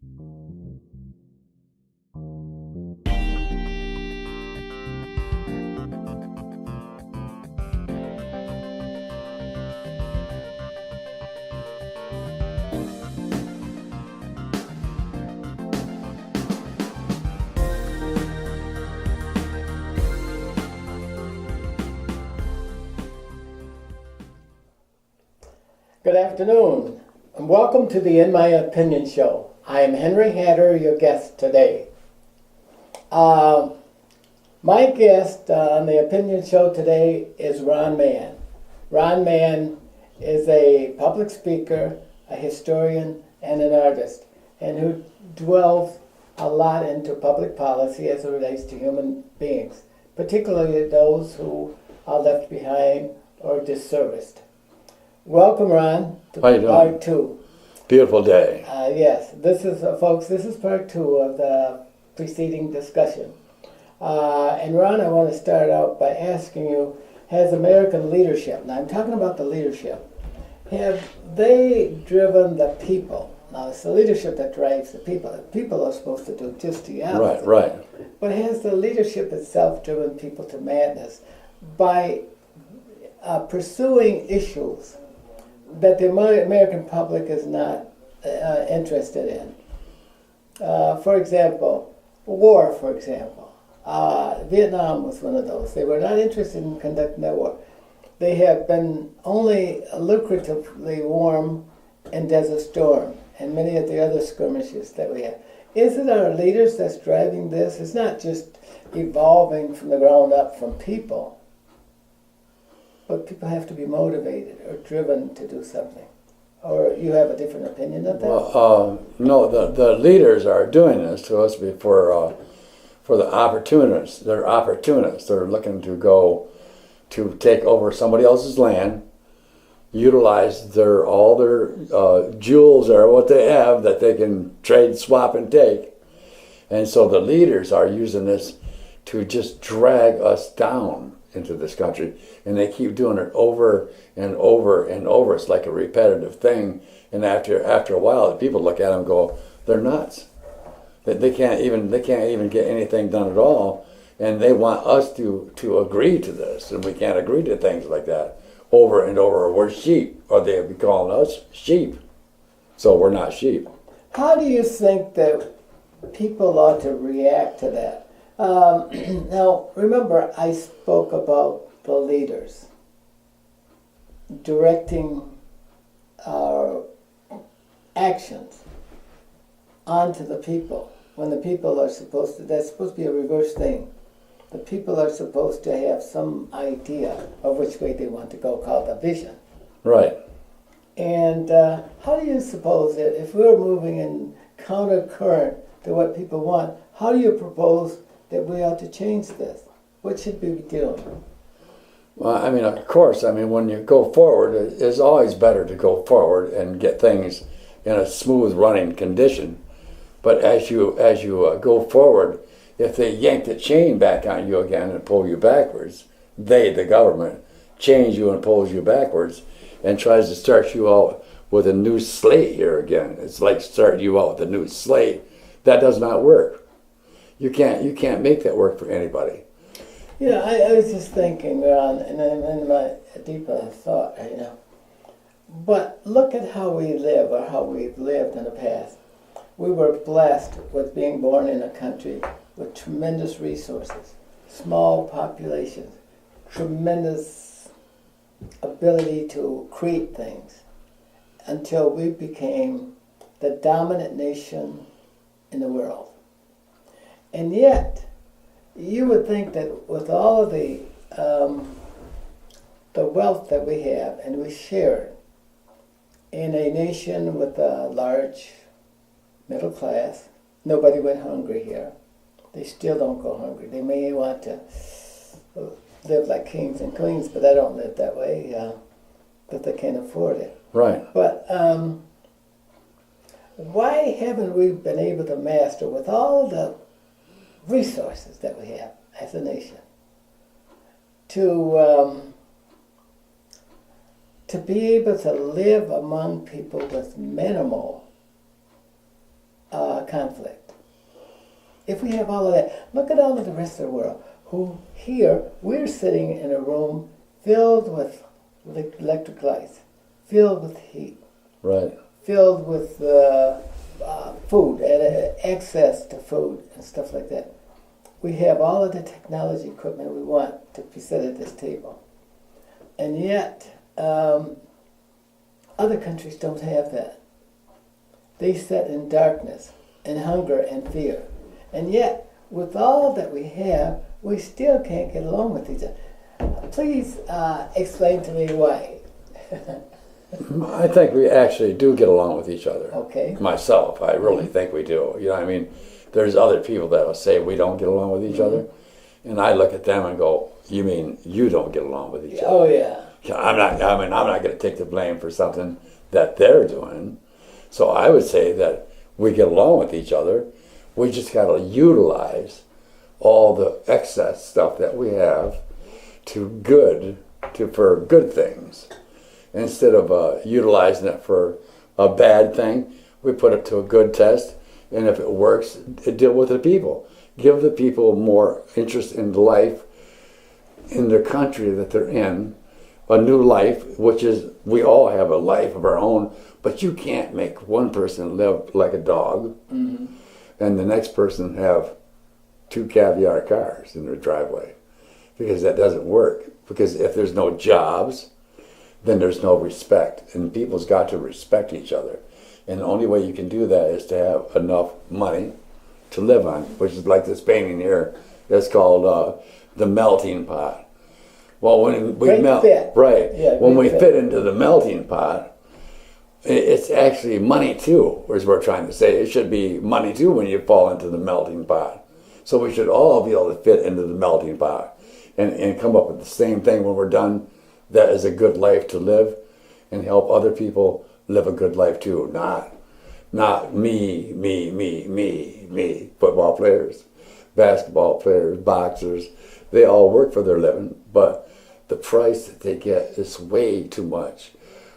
Good afternoon, and welcome to the In My Opinion show. I am Henry Hatter, your guest today. My guest on the Opinion show today is Ron Mann. Ron Mann is a public speaker, a historian, and an artist, and who dwells a lot into public policy as it relates to human beings, particularly those who are left behind or disserviced. Welcome, Ron, to part two. Beautiful day. Yes, this is, folks, this is part two of the preceding discussion. And Ron, I want to start out by asking you, has American leadership, now I'm talking about the leadership, have they driven the people? Now, it's the leadership that drives the people. The people are supposed to do just the opposite. Right. But has the leadership itself driven people to madness by pursuing issues that the American public is not interested in? For example, war, for example. Vietnam was one of those. They were not interested in conducting that war. They have been only lucratively warm in Desert Storm and many of the other skirmishes that we have. Is it our leaders that's driving this? It's not just evolving from the ground up from people, but people have to be motivated or driven to do something. Or you have a different opinion of that? Well, no, the leaders are doing this to us for the opportunists. They're opportunists. They're looking to go to take over somebody else's land, utilize all their jewels or what they have that they can trade, swap, and take. And so the leaders are using this to just drag us down into this country, and they keep doing it over and over and over. It's like a repetitive thing, and after a while, the people look at them and go, "They're nuts. They can't even get anything done at all, and they want us to agree to this, and we can't agree to things like that over and over. We're sheep, or they'll be calling us sheep, so we're not sheep." How do you think that people ought to react to that? Now, remember, I spoke about the leaders directing our actions onto the people. When the people are that's supposed to be a reverse thing. The people are supposed to have some idea of which way they want to go, called a vision. Right. And how do you suppose that if we're moving in counter current to what people want, how do you propose that we ought to change this? What should we be doing? Well, I mean, of course, when you go forward, it's always better to go forward and get things in a smooth running condition. But as you go forward, if they yank the chain back on you again and pull you backwards, the government, change you and pulls you backwards and tries to start you out with a new slate here again. It's like starting you out with a new slate. That does not work. You can't make that work for anybody. I was just thinking, and in my deeper thought, but look at how we live, or how we've lived in the past. We were blessed with being born in a country with tremendous resources, small populations, tremendous ability to create things, until we became the dominant nation in the world. And yet, you would think that with all of the wealth that we have, and we share it in a nation with a large middle class, nobody went hungry here. They still don't go hungry. They may want to live like kings and queens, but they don't live that way, but they can't afford it. Right. But why haven't we been able to master, with all the resources that we have as a nation, to be able to live among people with minimal conflict. If we have all of that, look at all of the rest of the world. Who here we're sitting in a room filled with electric lights, filled with heat, Right. filled with food and access to food and stuff like that. We have all of the technology equipment we want to sit at this table, and yet other countries don't have that. They sit in darkness and hunger and fear, and yet with all that we have, we still can't get along with each other. Please explain to me why. I think we actually do get along with each other. Okay. Myself, I really think we do. You know what I mean? There's other people that will say we don't get along with each other. And I look at them and go, you mean you don't get along with each other? Oh, yeah. I'm not going to take the blame for something that they're doing. So I would say that we get along with each other. We just got to utilize all the excess stuff that we have for good things. Instead of utilizing it for a bad thing, we put it to a good test, and if it works, deal with the people. Give the people more interest in life, in their country that they're in, a new life, which is, we all have a life of our own, but you can't make one person live like a dog, and the next person have 2 caviar cars in their driveway, because that doesn't work. Because if there's no jobs, then there's no respect, and people's got to respect each other. And the only way you can do that is to have enough money to live on, which is like this painting here. It's called The Melting Pot. Well, when we melt, right? Yeah, when we fit into the melting pot, it's actually money too, as we're trying to say. It should be money too when you fall into the melting pot. So we should all be able to fit into the melting pot and come up with the same thing when we're done. That is a good life to live, and help other people live a good life too. Not me. Football players, basketball players, boxers, they all work for their living, but the price that they get is way too much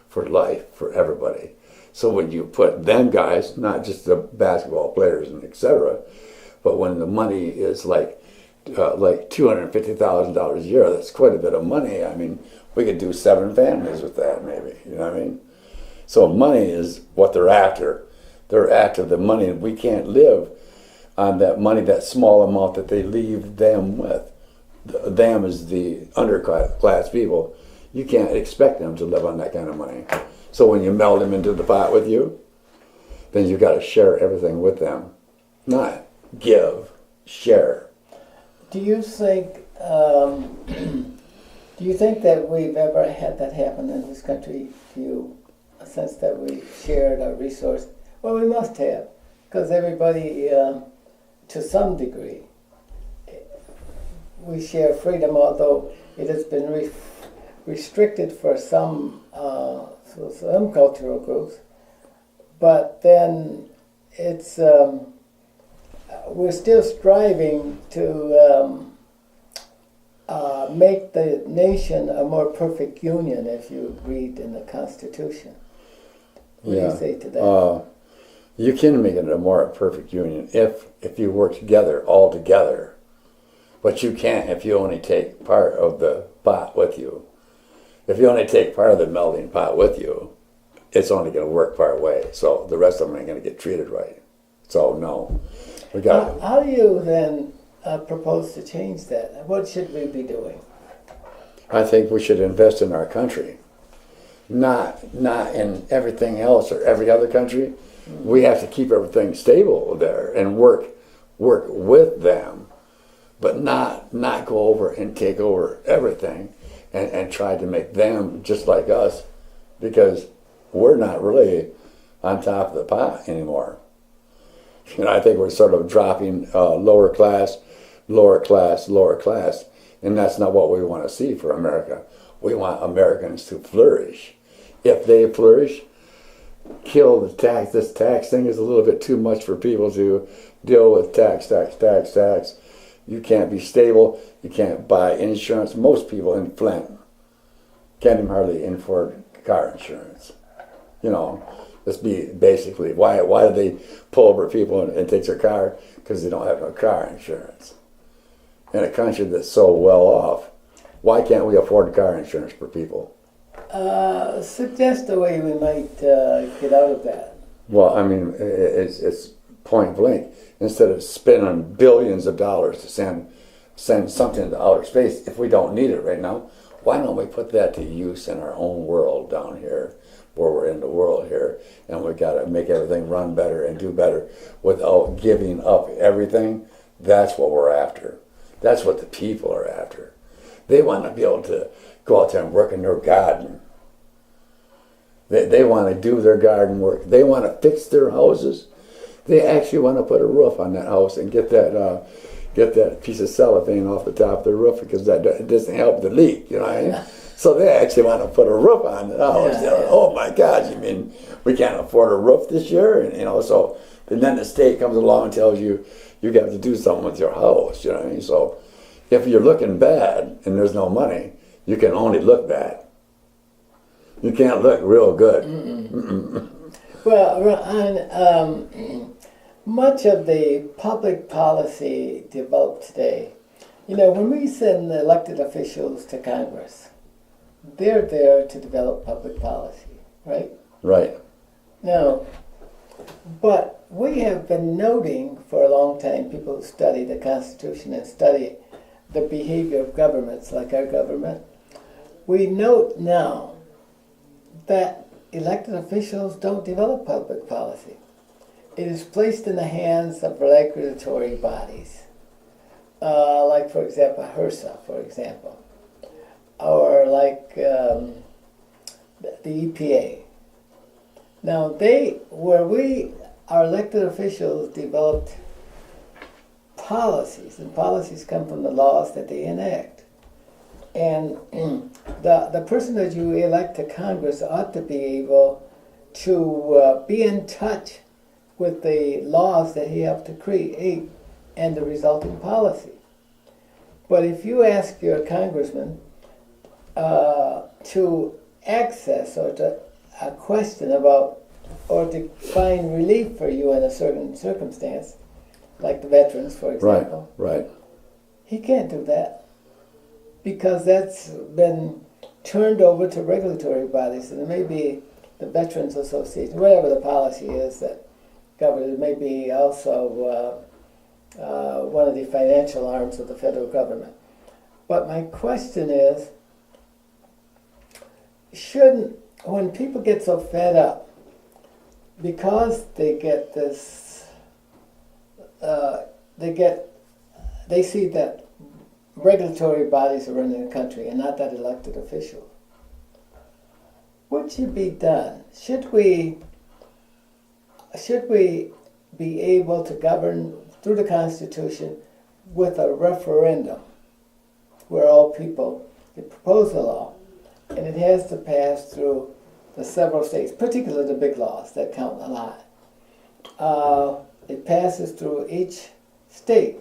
for life for everybody. So when you put them guys, not just the basketball players and etc., but when the money is like $250,000 a year, that's quite a bit of money. I mean, we could do 7 families with that, maybe. You know what I mean? So money is what they're after. They're after the money, and we can't live on that money, that small amount that they leave them with. Them is the underclass people. You can't expect them to live on that kind of money. So when you meld them into the pot with you, then you've got to share everything with them. Not give, share. Do you think that we've ever had that happen in this country? Do you sense that we shared a resource? Well, we must have, because everybody, to some degree, we share freedom, although it has been restricted for some cultural groups. But then it's we're still striving to make the nation a more perfect union, as you read in the Constitution. What do you say to that? You can make it a more perfect union if you work together, all together. But you can't if you only take part of the pot with you. If you only take part of the melting pot with you, it's only going to work part way. So the rest of them ain't going to get treated right. So no, we got. How do you then propose to change that? What should we be doing? I think we should invest in our country, not in everything else or every other country. Mm-hmm. We have to keep everything stable there and work with them, but not go over and take over everything and try to make them just like us, because we're not really on top of the pot anymore. You know, I think we're sort of dropping lower class, and that's not what we want to see for America. We want Americans to flourish. If they flourish, kill the tax. This tax thing is a little bit too much for people to deal with. Tax. You can't be stable. You can't buy insurance. Most people in Flint can't even hardly afford car insurance. You know, Let's be basically, why do they pull over people and take their car? Because they don't have no car insurance. In a country that's so well off, why can't we afford car insurance for people? Suggest a way we might get out of that. Well, I mean, it's point blank. Instead of spending billions of dollars to send something to outer space, if we don't need it right now, why don't we put that to use in our own world down here, where we're in the world here, and we got to make everything run better and do better without giving up everything? That's what we're after. That's what the people are after. They want to be able to go out there and work in their garden. They want to do their garden work. They want to fix their houses. They actually want to put a roof on that house and get that piece of cellophane off the top of the roof, because that doesn't help the leak, you know what I mean? So they actually want to put a roof on the house. Yeah. Oh my gosh, you mean we can't afford a roof this year? And so and then the state comes along and tells you got to do something with your house, you know what I mean? So if you're looking bad and there's no money, you can only look bad. You can't look real good. Well, Ron, much of the public policy developed today, when we send elected officials to Congress, they're there to develop public policy, right? Right. Now, but we have been noting for a long time, people who study the Constitution and study the behavior of governments like our government, we note now that elected officials don't develop public policy. It is placed in the hands of regulatory bodies, like, for example, HRSA, for example, or like the EPA. Now, our elected officials developed policies, and policies come from the laws that they enact. And the person that you elect to Congress ought to be able to be in touch with the laws that he helped to create and the resulting policy. But if you ask your congressman to access or to a question about or to find relief for you in a certain circumstance, like the veterans, for example, Right. he can't do that, because that's been turned over to regulatory bodies, and it may be the Veterans Association, whatever the policy is that governs it, may be also one of the financial arms of the federal government. But my question is, when people get so fed up, because they get this, they see that regulatory bodies are running the country and not that elected official, what should be done? Should we be able to govern through the Constitution with a referendum where all people can propose a law, and it has to pass through the several states, particularly the big laws that count a lot. It passes through each state,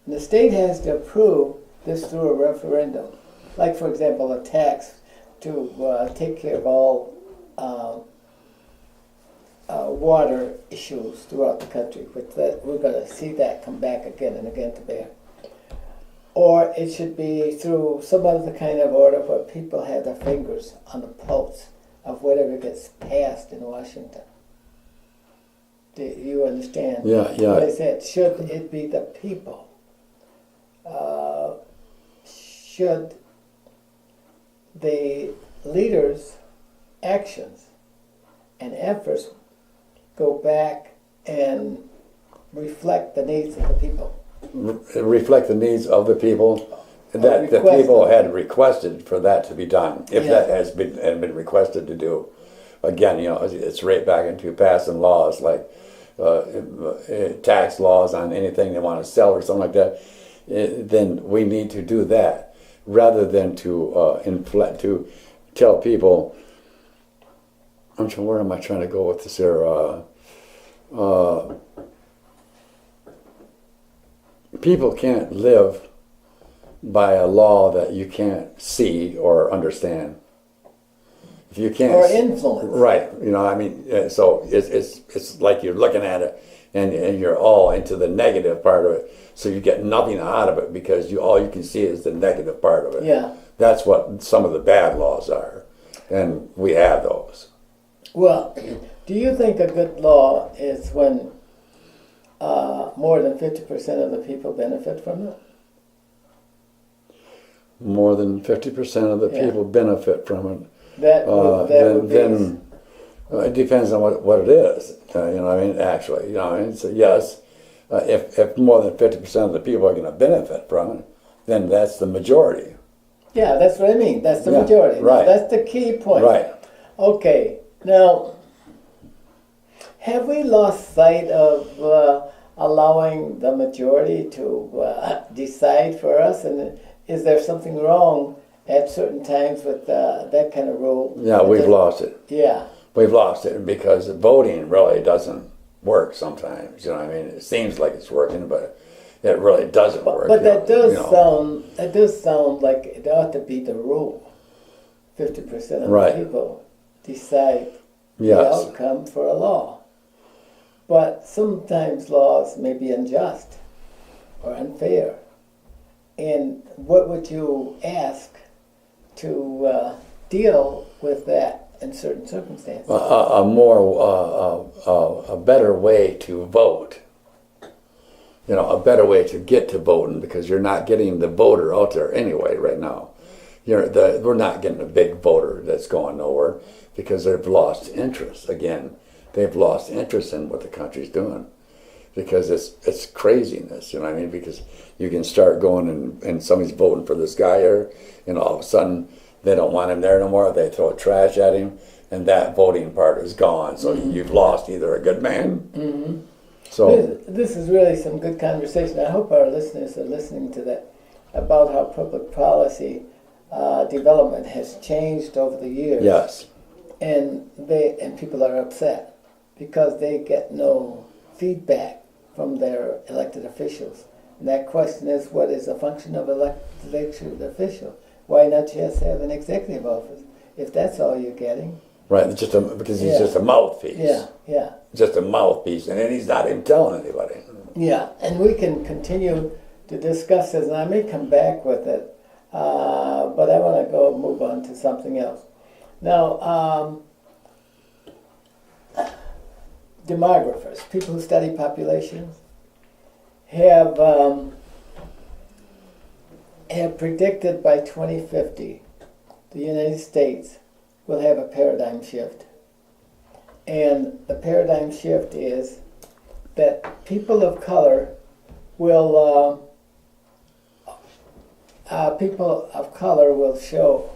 and the state has to approve this through a referendum. Like, for example, a tax to take care of all water issues throughout the country, which we're going to see that come back again and again to bear. Or it should be through some other kind of order where people have their fingers on the pulse of whatever gets passed in Washington. Do you understand? Yeah. What I said? Should it be the people? Should the leaders' actions and efforts go back and reflect the needs of the people? Reflect the needs of the people that the people had requested for that to be done, if that had been requested to do. Again, it's right back into passing laws like tax laws on anything they want to sell or something like that. Then we need to do that rather than to tell people. Where am I trying to go with this here? People can't live by a law that you can't see or understand. If you can't or influence. right, you know, I mean, so it's like you're looking at it and you're all into the negative part of it, so you get nothing out of it because all you can see is the negative part of it. Yeah. That's what some of the bad laws are, and we have those. Well, do you think a good law is when more than 50% of the people benefit from it? More than 50% of the Yeah. people benefit from it. That would be Then it depends on what it is. You know what I mean? Actually, you know what I mean? So yes, if more than 50% of the people are going to benefit from it, then that's the majority. yeah, that's what I mean. That's the Yeah, majority. Now, right. that's the key point. Right. Okay. Now, have we lost sight of allowing the majority to decide for us? And is there something wrong at certain times with that kind of rule? Yeah, we've lost it. Yeah. We've lost it because voting really doesn't work sometimes. You know what I mean? It seems like it's working, but it really doesn't work. But that does you know. sound like it ought to be the rule. 50% of Right. the people decide the Yes. outcome for a law. But sometimes laws may be unjust or unfair. And what would you ask to deal with that in certain circumstances? A better way to vote. You know, a better way to get to voting because you're not getting the voter out there anyway right now. We're not getting a big voter that's going nowhere because they've lost interest again. They've lost interest in what the country's doing because it's craziness. You know what I mean? Because you can start going and somebody's voting for this guy here, and all of a sudden they don't want him there no more. They throw trash at him, and that voting part is gone. So you've lost either a good man. Mm-hmm. So this is really some good conversation. I hope our listeners are listening to that about how public policy development has changed over the years. yes, And people are upset because they get no feedback from their elected officials. And that question is, what is the function of elected official? Why not just have an executive office if that's all you're getting? right. Because he's Yeah. just a mouthpiece. Yeah. Just a mouthpiece, and then he's not even telling anybody. Yeah, and we can continue to discuss this, and I may come back with it, but I want to move on to something else. Now, demographers, people who study populations, have predicted by 2050 the United States will have a paradigm shift. And the paradigm shift is that people of color will show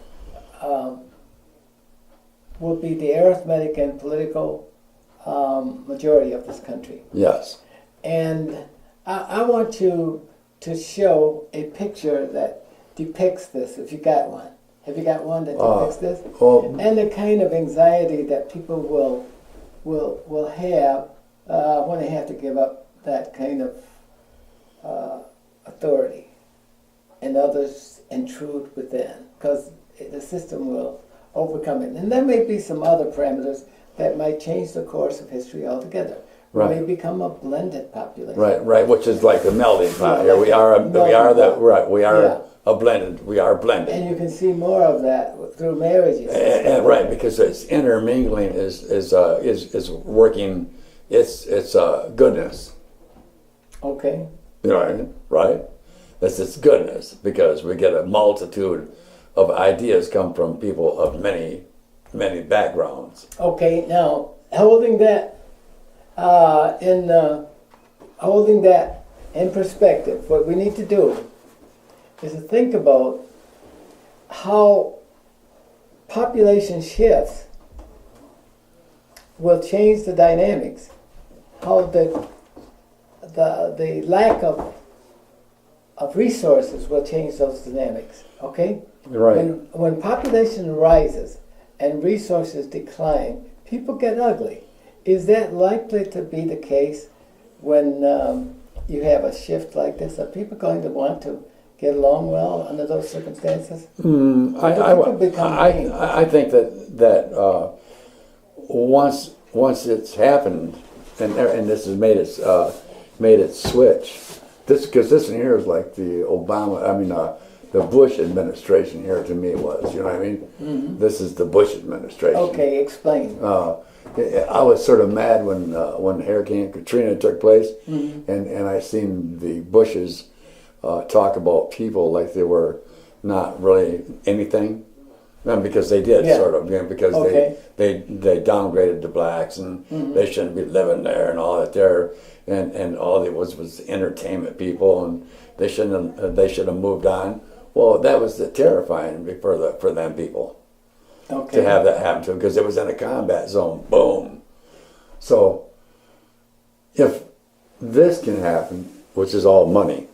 will be the arithmetic and political majority of this country. Yes. And I want you to show a picture that depicts this, if you got one. Have you got one that depicts this? Well, And the kind of anxiety that people will have when they have to give up that kind of authority, and others intrude within, because the system will overcome it. And there may be some other parameters that might change the course of history altogether. Right. We may become a blended population. right, which is like the melting pot. Yeah, Here like we are, the melting pot. we are Yeah. a blended. We are blended. And you can see more of that through marriages. And right, because it's intermingling is working. It's goodness. Okay. You know what I mean? Right? That's its goodness because we get a multitude of ideas come from people of many backgrounds. Okay. Now, holding that in perspective, what we need to do is to think about how population shifts will change the dynamics, how the lack of resources will change those dynamics. Okay. Right. When population rises and resources decline, people get ugly. Is that likely to be the case when you have a shift like this? Are people going to want to get along well under those circumstances? I think that once it's happened, and this has made it switch. Because this one here is like the the Bush administration here to me was. You know what I mean? Mm-hmm. This is the Bush administration. Okay, explain. I was sort of mad when Hurricane Katrina took place, mm-hmm. and I seen the Bushes talk about people like they were not really anything, and because they did sort of, because they downgraded the blacks and mm-hmm. they shouldn't be living there and all that there, and all it was entertainment people and they should have moved on. Well, that was terrifying for them people. Okay. To have that happen to them because it was in a combat zone. Boom. So if this can happen, which is all money,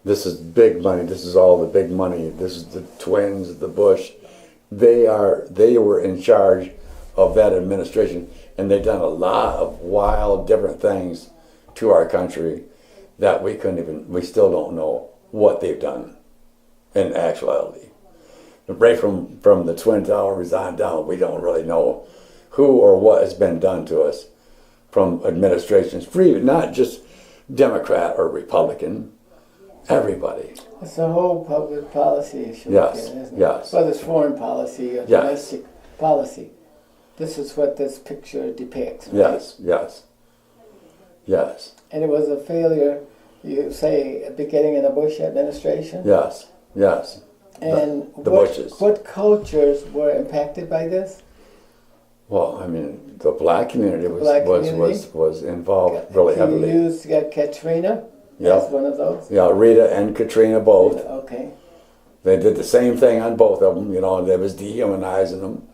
this is big money. This is all the big money. This is the twins, the Bush. They were in charge of that administration, and they've done a lot of wild, different things to our country that we still don't know what they've done in actuality. Right from the Twin Towers on down, we don't really know who or what has been done to us from administrations, free, not just Democrat or Republican, everybody. It's a whole public policy issue. Yes, again, isn't it? yes. Whether it's foreign policy or domestic policy, this is what this picture depicts. Right? Yes, yes, yes. And it was a failure, you say, beginning in the Bush administration? Yes, yes. And the Bushes. What cultures were impacted by this? Well, I mean, the black community was involved really heavily. You used Katrina as one of those? Yeah, Rita and Katrina both. Okay. They did the same thing on both of them, and they was dehumanizing them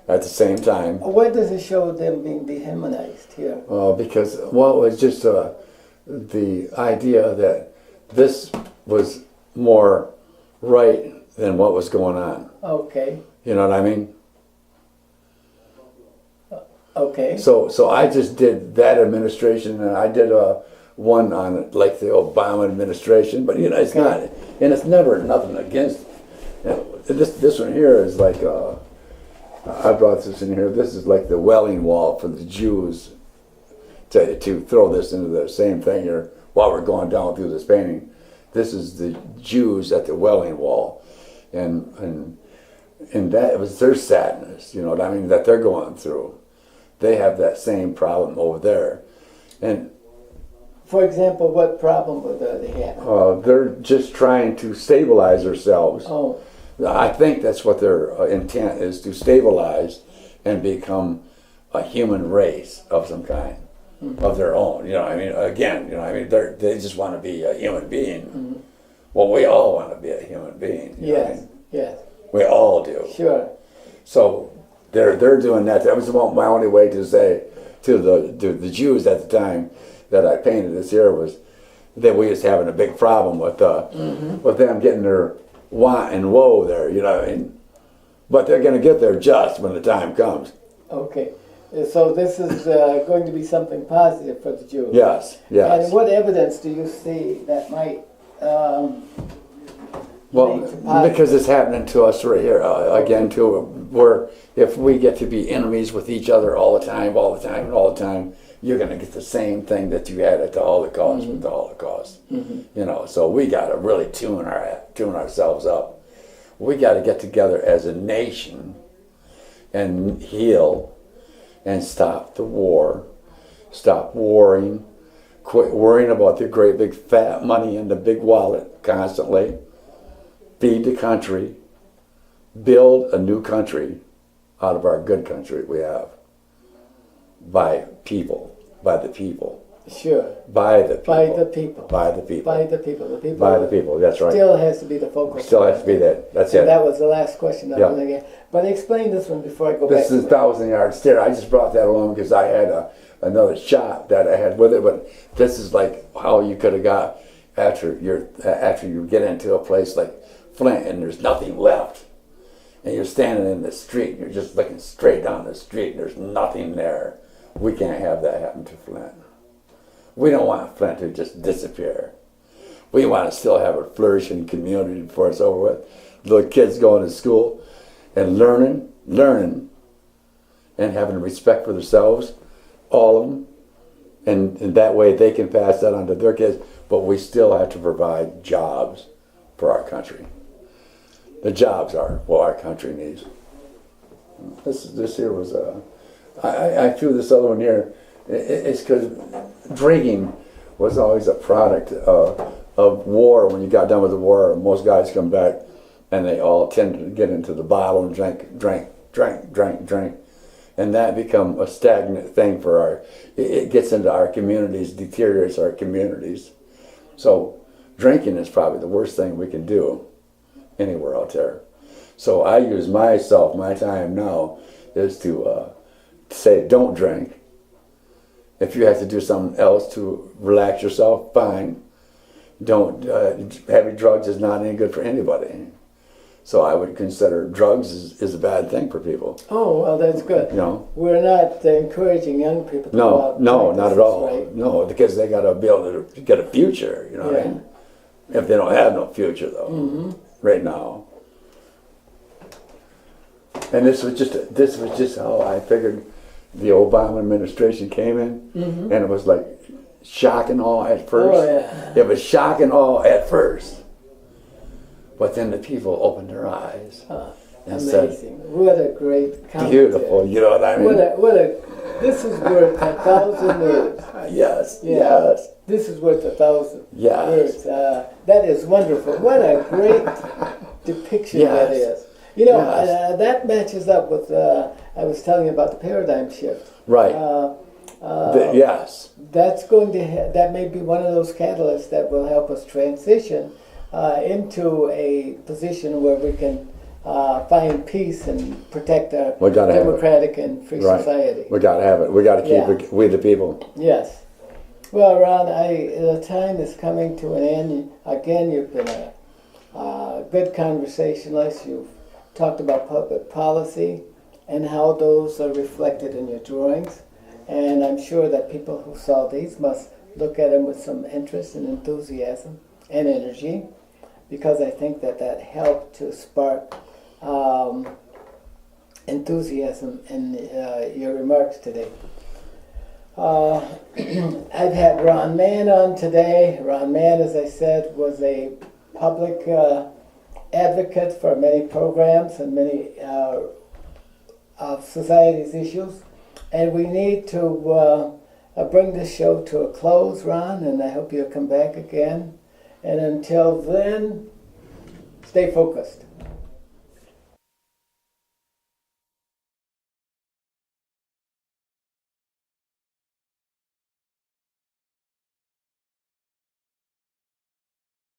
at the same time. Where does it show them being dehumanized here? Because, it was just the idea that this was more right than what was going on. Okay. You know what I mean? Okay. So I just did that administration, and I did one on like the Obama administration, but it's not, and it's never nothing against. This one here is like I brought this in here. This is like the Wailing Wall for the Jews. To throw this into the same thing here while we're going down through this painting. This is the Jews at the Wailing Wall, and that it was their sadness, what I mean, that they're going through. They have that same problem over there, and for example, what problem would they have? They're just trying to stabilize themselves. Oh, I think that's what their intent is, to stabilize and become a human race of some kind. Mm-hmm. Of their own, they just want to be a human being. Mm-hmm. Well, we all want to be a human being. Yes, yes. We all do. Sure. So they're doing that. That was my only way to say to the Jews at the time that I painted this here was that we was having a big problem with them getting their want and woe there. But they're going to get there just when the time comes. Okay. So this is going to be something positive for the Jews. Yes, yes. And what evidence do you see that might because it's happening to us right here again too, where if we get to be enemies with each other all the time, you're going to get the same thing that you had at the Holocaust. Mm-hmm. With the Holocaust. Mm-hmm. So we got to really tune ourselves up. We got to get together as a nation and heal. And stop the war, stop warring, quit worrying about the great big fat money in the big wallet constantly, feed the country, build a new country out of our good country we have, by the people. Sure. By the people. By the people. By the people. By the people. The people. By the people. That's right. Still has to be the focus. Still has to be that. That's and it. That was the last question I'm going to get. But explain this one before I go back. This is 1,000-yard stare. I just brought that along because I had another shot that I had with it. But this is like how you could have got after you get into a place like Flint and there's nothing left, and you're standing in the street and you're just looking straight down the street and there's nothing there. We can't have that happen to Flint. We don't want Flint to just disappear. We want to still have a flourishing community before it's over with. Little kids going to school and learning, and having respect for themselves, all of them. And that way they can pass that on to their kids. But we still have to provide jobs for our country. The jobs are what our country needs. This here was I threw this other one here. It's because drinking was always a product of war. When you got done with the war, most guys come back and they all tend to get into the bottle and drink. And that become a stagnant thing for our, it gets into our communities, deteriorates our communities. So drinking is probably the worst thing we can do anywhere out there. So I use my time now is to say don't drink. If you have to do something else to relax yourself, fine. Don't, heavy drugs is not any good for anybody. So I would consider drugs is a bad thing for people. Oh, well, that's good. You know? We're not encouraging young people to go out and No, practice not at this, all. right? No, because they got to be able to get a future, you know what I mean? If they don't have no future, though, right now. And this was just how I figured the Obama administration came in, and it was like shock and awe at first. Oh, yeah. It was shock and awe at first. But then the people opened their eyes and Amazing. said, What a great commentary. beautiful, you know what I mean? This is worth 1,000 words. Yes, Yeah. yes. This is worth 1,000 Yes. words. That is wonderful. What a great depiction that Yes. is. You know, Yes. that matches up with, I was telling you about the paradigm shift. Right. Yes. That's going to, that may be one of those catalysts that will help us transition into a position where we can find peace and protect our We gotta have it. democratic and free Right. society. We got to have it. We got to keep Yeah. it with the people. Yes. Well, Ron, the time is coming to an end. Again, you've been a good conversationalist. You've talked about public policy and how those are reflected in your drawings. And I'm sure that people who saw these must look at them with some interest and enthusiasm and energy, because I think that helped to spark enthusiasm in your remarks today. I've had Ron Mann on today. Ron Mann, as I said, was a public advocate for many programs and many of society's issues. And we need to bring this show to a close, Ron, and I hope you'll come back again. And until then, stay focused.